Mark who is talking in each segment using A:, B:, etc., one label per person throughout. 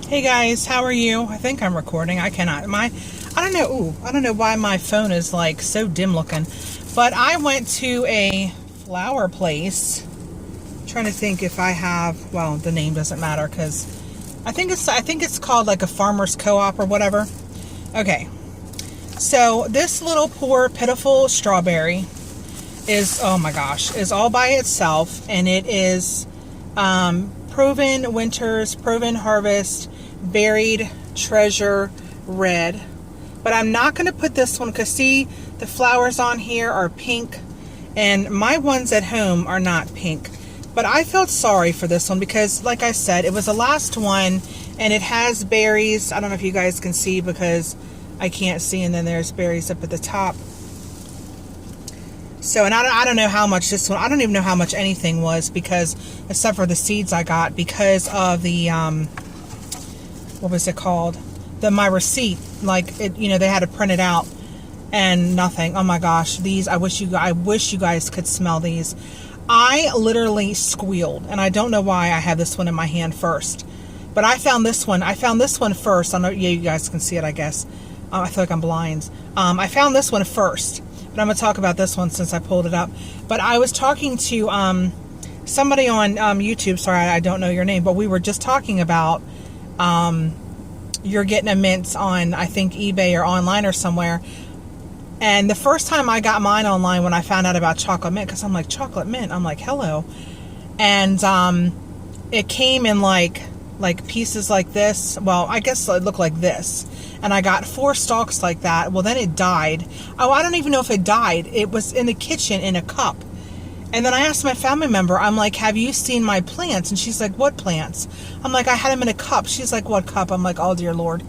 A: Hey guys, how are you? I think I'm recording. I cannot. I don't know why my phone is like so dim looking. But I went to a flower place. I'm trying to think if I have, well, the name doesn't matter because I think it's called like a farmer's co-op or whatever. Okay. So this little poor pitiful strawberry is, oh my gosh, is all by itself, and it is Proven Winters, Proven Harvest, Buried Treasure Red. But I'm not going to put this one because see, the flowers on here are pink and my ones at home are not pink. But I felt sorry for this one because, like I said, it was the last one and it has berries. I don't know if you guys can see because I can't see, and then there's berries up at the top. So, and I don't know how much this one, I don't even know how much anything was because, except for the seeds I got because of the, what was it called? My receipt, like it, you know, they had to print it out and nothing. Oh my gosh, these, I wish you guys could smell these. I literally squealed, and I don't know why I have this one in my hand first, but I found this one first. I know, yeah, you guys can see it, I guess. I feel like I'm blind. I found this one first. But I'm going to talk about this one since I pulled it up. But I was talking to somebody on YouTube. Sorry, I don't know your name. But we were just talking about you're getting a mint on, I think, eBay or online or somewhere. And the first time I got mine online when I found out about chocolate mint, because I'm like, chocolate mint? I'm like, hello. And it came in like pieces like this. Well, I guess it looked like this. And I got 4 stalks like that. Well, then it died. Oh, I don't even know if it died. It was in the kitchen in a cup. And then I asked my family member, I'm like, have you seen my plants? And she's like, what plants? I'm like, I had them in a cup. She's like, what cup? I'm like, oh dear Lord.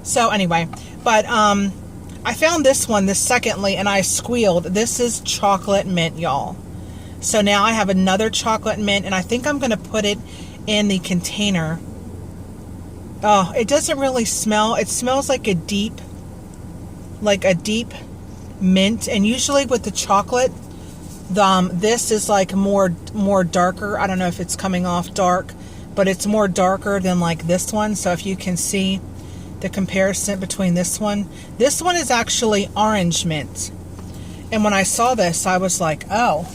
A: So anyway, but I found this one, this secondly, and I squealed. This is chocolate mint, y'all. So now I have another chocolate mint, and I think I'm going to put it in the container. Oh, it doesn't really smell. It smells like a deep mint. And usually with the chocolate, this is like more darker. I don't know if it's coming off dark, but it's more darker than like this one. So if you can see the comparison between this one is actually orange mint. And when I saw this, I was like, oh.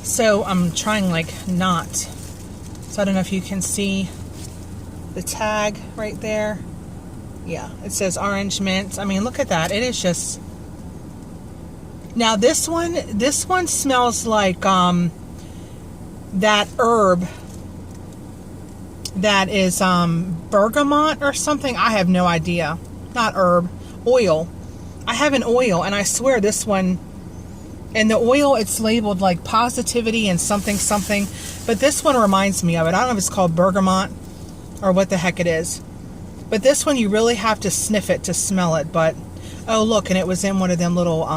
A: So I'm trying like not. So I don't know if you can see the tag right there. Yeah, it says orange mint. I mean, look at that. It is just. Now this one smells like that herb that is bergamot or something. I have no idea. Not herb, oil. I have an oil, and I swear this one, and the oil, it's labeled like positivity and something, but this one reminds me of it. I don't know if it's called bergamot or what the heck it is. But this one, you really have to sniff it to smell it. But, oh look, and it was in one of them little,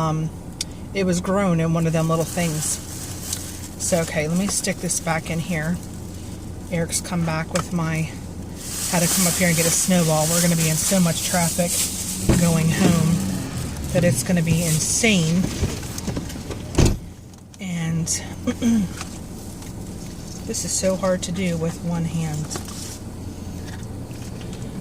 A: it was grown in one of them little things. So, okay, let me stick this back in here. Eric's come back with had to come up here and get a snowball. We're going to be in so much traffic going home that it's going to be insane. And this is so hard to do with one hand.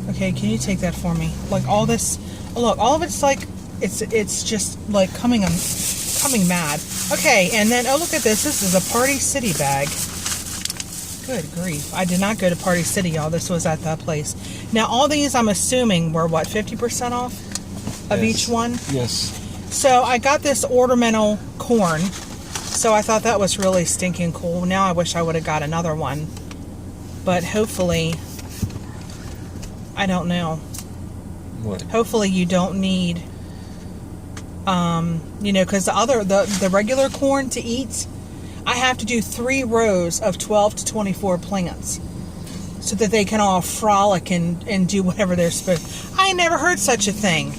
A: Okay, can you take that for me? Like all this, look, all of it's like, it's just like coming mad. Okay, and then, oh look at this. This is a Party City bag. Good grief. I did not go to Party City, y'all. This was at that place. Now, all these, I'm assuming, were what, 50% off of each one?
B: Yes.
A: So I got this ornamental corn. So I thought that was really stinking cool. Now I wish I would have got another one. But hopefully, I don't know.
B: What?
A: Hopefully you don't need, you know, because the regular corn to eat, I have to do 3 rows of 12 to 24 plants so that they can all frolic and do whatever they're supposed to. I never heard such a thing.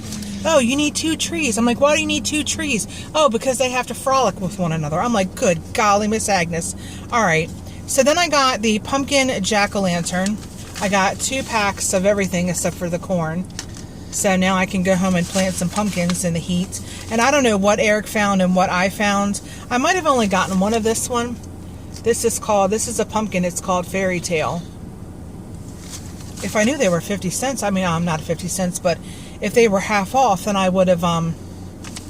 A: Oh, you need 2 trees. I'm like, why do you need 2 trees? Oh, because they have to frolic with one another. I'm like, good golly, Miss Agnes. All right. So then I got the pumpkin jack-o'-lantern. I got 2 packs of everything except for the corn. So now I can go home and plant some pumpkins in the heat. And I don't know what Eric found and what I found. I might have only gotten one of this one. This is a pumpkin. It's called Fairy Tale. if I knew they were 50 cents, I mean, I'm not 50 cents, but if they were half off, then I would have,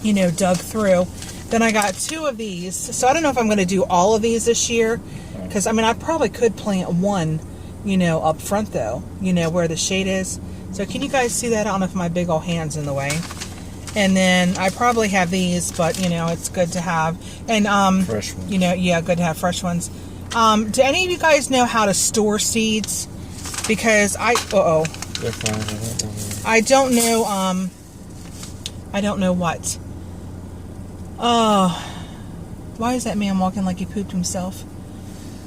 A: you know, dug through. Then I got 2 of these. So I don't know if I'm going to do all of these this year. Because, I mean, I probably could plant one, you know, up front, though. You know, where the shade is. So can you guys see that? I don't know if my big old hand's in the way. And then I probably have these, but, you know, it's good to have. And,
B: fresh ones.
A: You know, yeah, good to have fresh ones. Do any of you guys know how to store seeds? Because I don't know, I don't know what. Why is that man walking like he pooped himself?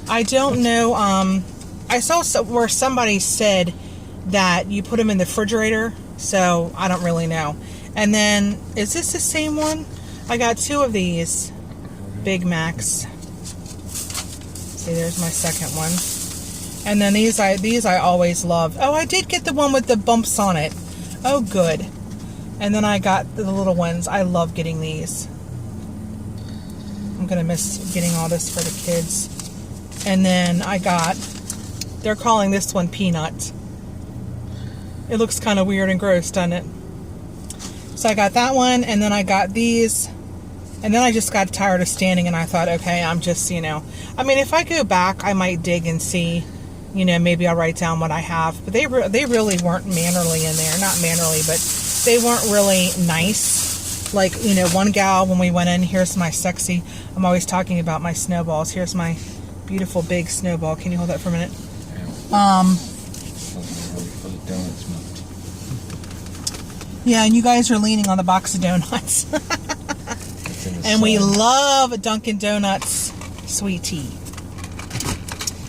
A: I don't know, I saw where somebody said that you put them in the refrigerator, so I don't really know. And then, is this the same one? I got 2 of these Big Macs. See, there's my second one. And then these I always love. Oh, I did get the one with the bumps on it. Oh, good. And then I got the little ones. I love getting these. I'm going to miss getting all this for the kids. And then I got, they're calling this one Peanut. It looks kind of weird and gross, doesn't it? So I got that one, and then I got these. And then I just got tired of standing, and I thought, okay, I'm just, you know. I mean, if I go back, I might dig and see, you know, maybe I'll write down what I have. But they really weren't mannerly in there. Not mannerly, but they weren't really nice. Like, you know, one gal, when we went in, here's my sexy, I'm always talking about my snowballs. Here's my beautiful big snowball. Can you hold that for a minute? Yeah, and you guys are leaning on the box of donuts. And we love Dunkin' Donuts sweet tea.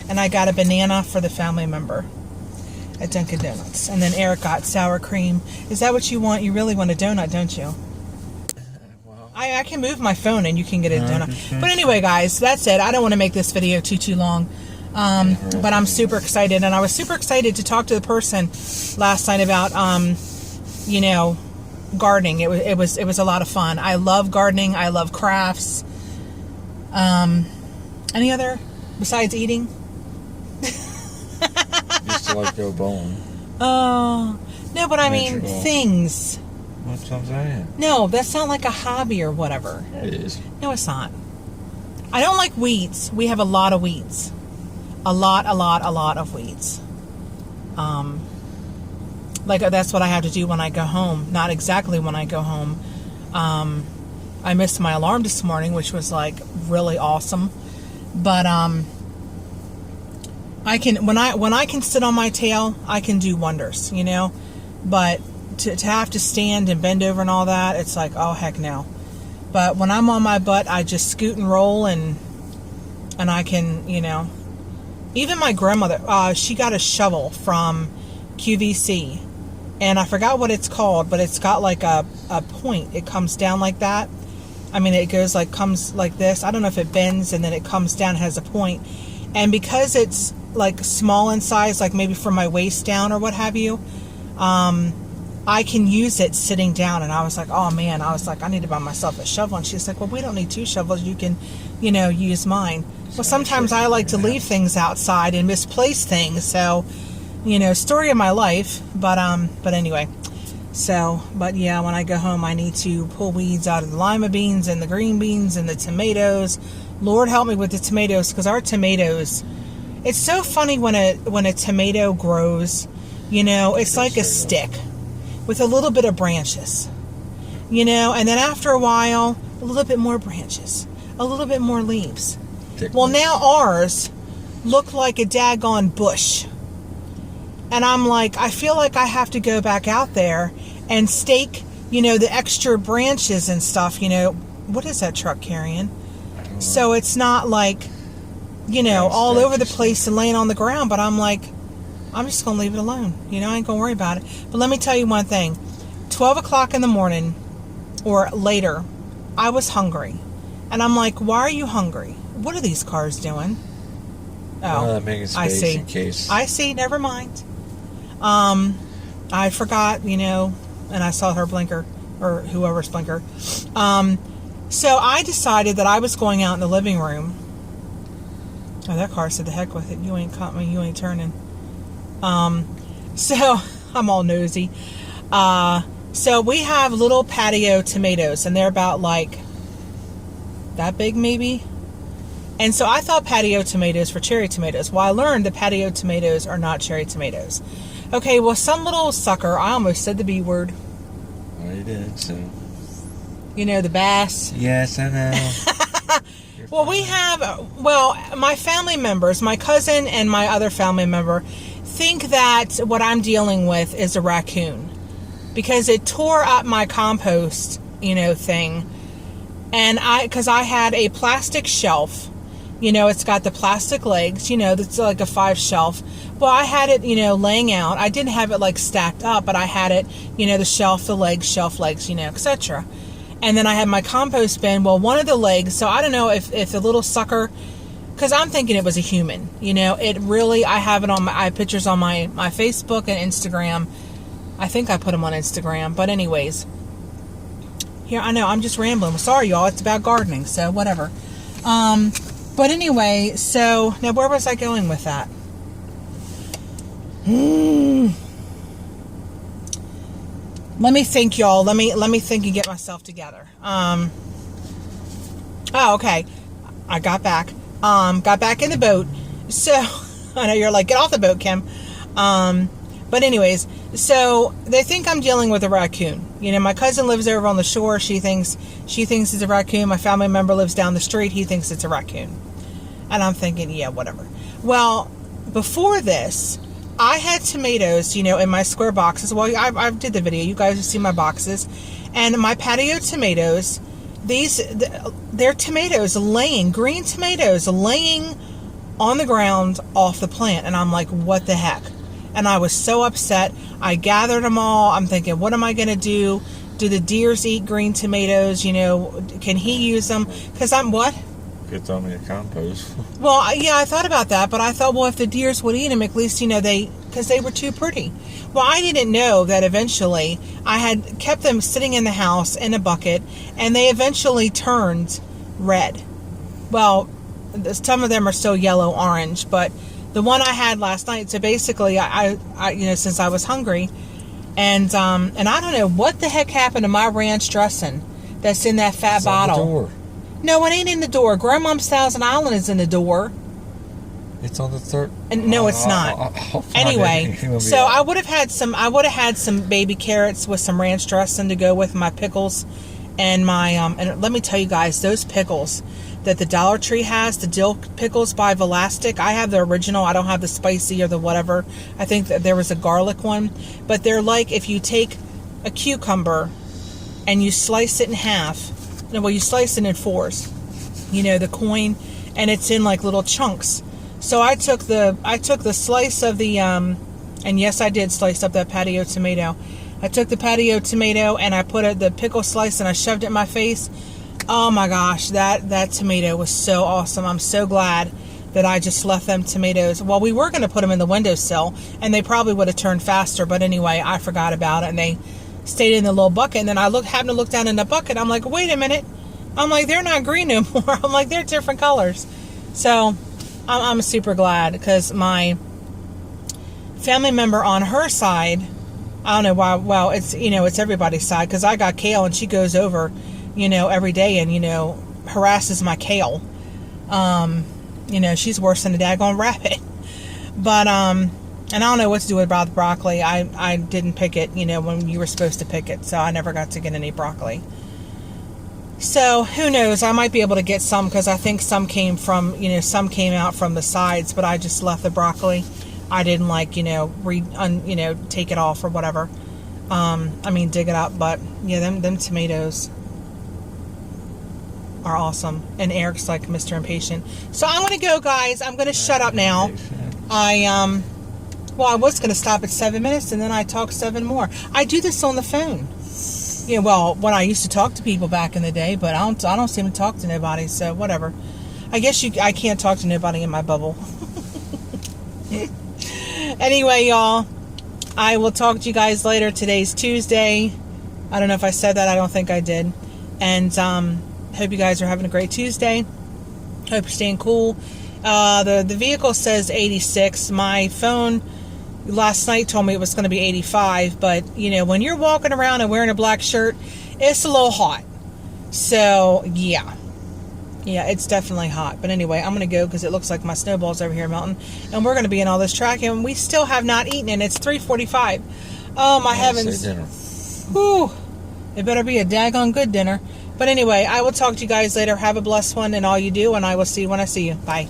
A: And I got a banana for the family member at Dunkin' Donuts. And then Eric got sour cream. Is that what you want? You really want a donut, don't you?
B: Well,
A: I can move my phone and you can get a donut. But anyway, guys, that's it. I don't want to make this video too long. But I'm super excited. And I was super excited to talk to the person last night about, you know, gardening. It was a lot of fun. I love gardening. I love crafts. Any other besides eating?
B: used to like go bowling.
A: Oh, no, but I mean things.
B: What sounds that?
A: No, that's not like a hobby or whatever.
B: It is.
A: No, it's not. I don't like weeds. We have a lot of weeds. A lot of weeds. Like, that's what I have to do when I go home. Not exactly when I go home. I missed my alarm this morning, which was, like, really awesome. But, I can, when I can sit on my tail, I can do wonders, you know? But to have to stand and bend over and all that, it's like, oh, heck no. But when I'm on my butt, I just scoot and roll and I can, you know. Even my grandmother, she got a shovel from QVC. And I forgot what it's called, but it's got like a point. It comes down like that. I mean, it goes like, comes like this. I don't know if it bends and then it comes down, has a point. And because it's like small in size, like maybe from my waist down or what have you, I can use it sitting down. And I was like, oh man, I was like, I need to buy myself a shovel. And she's like, well, we don't need 2 shovels. You can, you know, use mine. Well, sometimes I like to leave things outside and misplace things. So, you know, story of my life. But anyway. So, but yeah, when I go home, I need to pull weeds out of the lima beans and the green beans and the tomatoes. Lord help me with the tomatoes, because our tomatoes, it's so funny when a tomato grows, you know, it's like a stick with a little bit of branches, you know, and then after a while, a little bit more branches, a little bit more leaves. Well, now ours look like a daggone bush. And I'm like, I feel like I have to go back out there and stake, you know, the extra branches and stuff, you know. What is that truck carrying? So it's not like, you know, all over the place and laying on the ground. But I'm like, I'm just going to leave it alone. You know, I ain't going to worry about it. But let me tell you one thing. 12 o'clock in the morning or later, I was hungry. And I'm like, why are you hungry? What are these cars doing? Oh, I see.
B: In case.
A: I see. Never mind. I forgot, you know, and I saw her blinker, or whoever's blinker. So I decided that I was going out in the living room. Oh, that car said the heck with it. You ain't caught me. You ain't turning. So I'm all nosy. So we have little patio tomatoes, and they're about like that big maybe. And so I thought patio tomatoes were cherry tomatoes. Well, I learned that patio tomatoes are not cherry tomatoes. Okay, well, some little sucker, I almost said the B word.
B: Well, you did, so.
A: You know, the bass.
B: Yes, I know.
A: Well, we have, my family members, my cousin and my other family member, think that what I'm dealing with is a raccoon. Because it tore up my compost, thing. And because I had a plastic shelf. It's got the plastic legs, that's like a 5 shelf. Well, I had it, laying out. I didn't have it like stacked up, but I had it, the shelf, the legs, shelf legs, etc. And then I had my compost bin. Well, one of the legs, so I don't know if the little sucker, because I'm thinking it was a human, it really, I have pictures on my Facebook and Instagram. I think I put them on Instagram, but anyways, here, I know, I'm just rambling. Sorry, y'all, it's about gardening, so whatever. But anyway, so now where was I going with that? Let me think, y'all. Let me think and get myself together. Oh, okay. I got back. Got back in the boat. So I know you're like, get off the boat, Kim. But anyways, so they think I'm dealing with a raccoon. My cousin lives over on the shore. She thinks it's a raccoon. My family member lives down the street. He thinks it's a raccoon. And I'm thinking, yeah, whatever. Well, before this, I had tomatoes, in my square boxes. Well, I did the video. You guys have seen my boxes. And my patio tomatoes, they're tomatoes green tomatoes laying on the ground off the plant. And I'm like, what the heck? And I was so upset. I gathered them all. I'm thinking, what am I going to do? Do the deers eat green tomatoes? Can he use them? Because what?
B: Could throw me a compost.
A: Well, yeah, I thought about that, but I thought, well, if the deers would eat them, at least, because they were too pretty. Well, I didn't know that eventually I had kept them sitting in the house in a bucket, and they eventually turned red. Well, some of them are still yellow-orange, but the one I had last night, so basically, I since I was hungry, and I don't know what the heck happened to my ranch dressing that's in that fat bottle.
B: On the door.
A: No, it ain't in the door. Grandmom's Thousand Island is in the door.
B: It's on the third.
A: And no, it's not. Anyway, so I would have had some baby carrots with some ranch dressing to go with my pickles, and my and let me tell you guys, those pickles that the Dollar Tree has, the dill pickles by Velastic. I have the original. I don't have the spicy or the whatever. I think that there was a garlic one, but they're like if you take a cucumber and you slice it in half. No, well, you slice it in 4s, the coin, and it's in like little chunks. So I took the slice of the, and yes, I did slice up that patio tomato. I took the patio tomato and I put the pickle slice and I shoved it in my face. Oh my gosh, that tomato was so awesome. I'm so glad that I just left them tomatoes. Well, we were going to put them in the windowsill, and they probably would have turned faster, but anyway, I forgot about it, and they stayed in the little bucket. And then I happened to look down in the bucket. I'm like, wait a minute. I'm like, they're not green anymore. I'm like, they're different colors. So I'm super glad, because my family member on her side, I don't know why. Well, it's it's everybody's side, because I got kale, and she goes over every day and harasses my kale. She's worse than a daggone rabbit. But and I don't know what to do about the broccoli. I didn't pick it, when you were supposed to pick it. So I never got to get any broccoli. So who knows? I might be able to get some, because I think some came out from the sides. But I just left the broccoli. I didn't take it off or whatever. Dig it up. But yeah, them tomatoes are awesome. And Eric's like Mr. Impatient. So I'm going to go, guys. I'm going to shut up now. I was going to stop at 7 minutes, and then I talk 7 more. I do this on the phone. When I used to talk to people back in the day, but I don't seem to talk to nobody, so whatever. I guess I can't talk to nobody in my bubble. Anyway, y'all, I will talk to you guys later. Today's Tuesday. I don't know if I said that. I don't think I did. And hope you guys are having a great Tuesday. Hope you're staying cool. The vehicle says 86. My phone last night told me it was going to be 85, but you know, when you're walking around and wearing a black shirt, it's a little hot. So yeah, it's definitely hot. But anyway, I'm going to go because it looks like my snowball's over here melting, and we're going to be in all this tracking, and we still have not eaten, and it's 3:45. Oh my heavens!
B: Dinner.
A: Whew. It better be a daggone good dinner. But anyway, I will talk to you guys later. Have a blessed one in all you do, and I will see you when I see you. Bye.